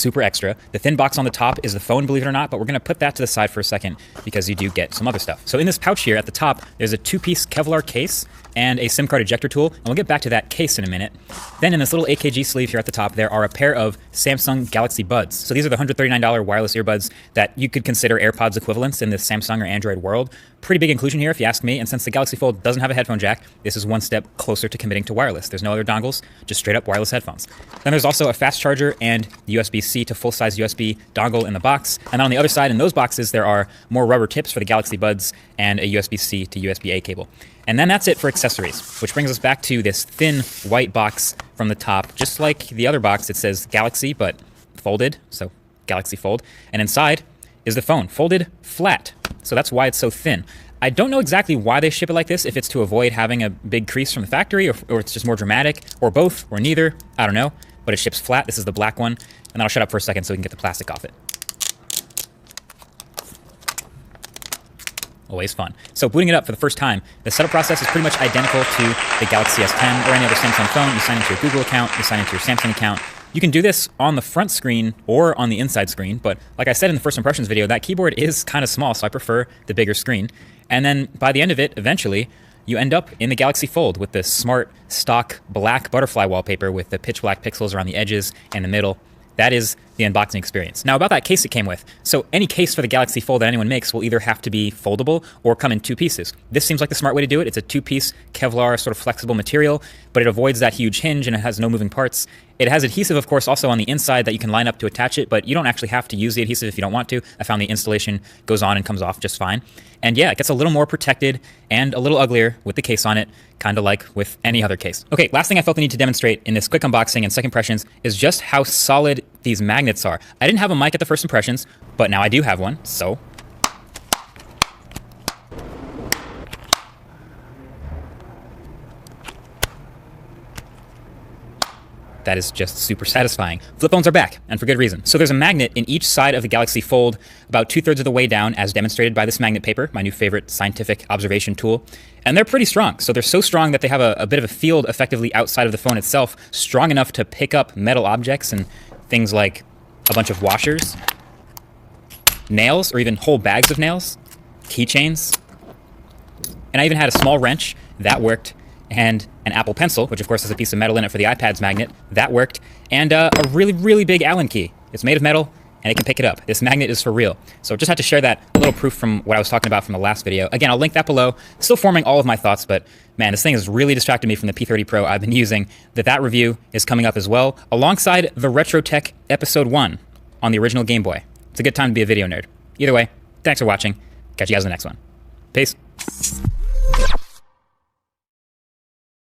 super extra. The thin box on the top is the phone, believe it or not, but we're going to put that to the side for a second because you do get some other stuff. So in this pouch here at the top, there's a 2-piece Kevlar case and a SIM card ejector tool, and we'll get back to that case in a minute. Then in this little AKG sleeve here at the top, there are a pair of Samsung Galaxy Buds. So these are the $139 wireless earbuds that you could consider AirPods equivalents in the Samsung or Android world. Pretty big inclusion here if you ask me, and since the Galaxy Fold doesn't have a headphone jack, this is one step closer to committing to wireless. There's no other dongles, just straight up wireless headphones. Then there's also a fast charger and USB-C to full-size USB dongle in the box. And then on the other side in those boxes, there are more rubber tips for the Galaxy Buds and a USB-C to USB-A cable. And then that's it for accessories, which brings us back to this thin white box from the top. Just like the other box, it says Galaxy, but folded, so Galaxy Fold. And inside is the phone, folded flat. So that's why it's so thin. I don't know exactly why they ship it like this, if it's to avoid having a big crease from the factory, or it's just more dramatic, or both, or neither, I don't know. But it ships flat. This is the black one. And then I'll shut up for a second so we can get the plastic off it. Always fun. So booting it up for the first time, the setup process is pretty much identical to the Galaxy S10 or any other Samsung phone. You sign into your Google account, you sign into your Samsung account. You can do this on the front screen or on the inside screen, but like I said in the first impressions video, that keyboard is kind of small, so I prefer the bigger screen. And then by the end of it, eventually, you end up in the Galaxy Fold with the smart, stock, black butterfly wallpaper with the pitch black pixels around the edges and the middle. That is the unboxing experience. Now about that case it came with. So any case for the Galaxy Fold that anyone makes will either have to be foldable or come in 2 pieces. This seems like the smart way to do it. It's a 2-piece Kevlar sort of flexible material, but it avoids that huge hinge and it has no moving parts. It has adhesive, of course, also on the inside that you can line up to attach it, but you don't actually have to use the adhesive if you don't want to. I found the installation goes on and comes off just fine. And yeah, it gets a little more protected and a little uglier with the case on it, kind of like with any other case. Okay, last thing I felt the need to demonstrate in this quick unboxing and second impressions is just how solid these magnets are. I didn't have a mic at the first impressions, but now I do have one, so. That is just super satisfying. Flip phones are back, and for good reason. So there's a magnet in each side of the Galaxy Fold, about 2/3 of the way down, as demonstrated by this magnet paper, my new favorite scientific observation tool. And they're pretty strong. So they're so strong that they have a bit of a field effectively outside of the phone itself, strong enough to pick up metal objects and things like a bunch of washers, nails, or even whole bags of nails, keychains. And I even had a small wrench that worked, and an Apple Pencil, which of course has a piece of metal in it for the iPad's magnet, that worked, and a really, really big Allen key. It's made of metal, and it can pick it up. This magnet is for real. So just had to share that little proof from what I was talking about from the last video. Again, I'll link that below. Still forming all of my thoughts, but man, this thing has really distracted me from the P30 Pro I've been using. That review is coming up as well, alongside the Retro Tech Episode 1 on the original Game Boy. It's a good time to be a video nerd. Either way, thanks for watching. Catch you guys in the next one. Peace.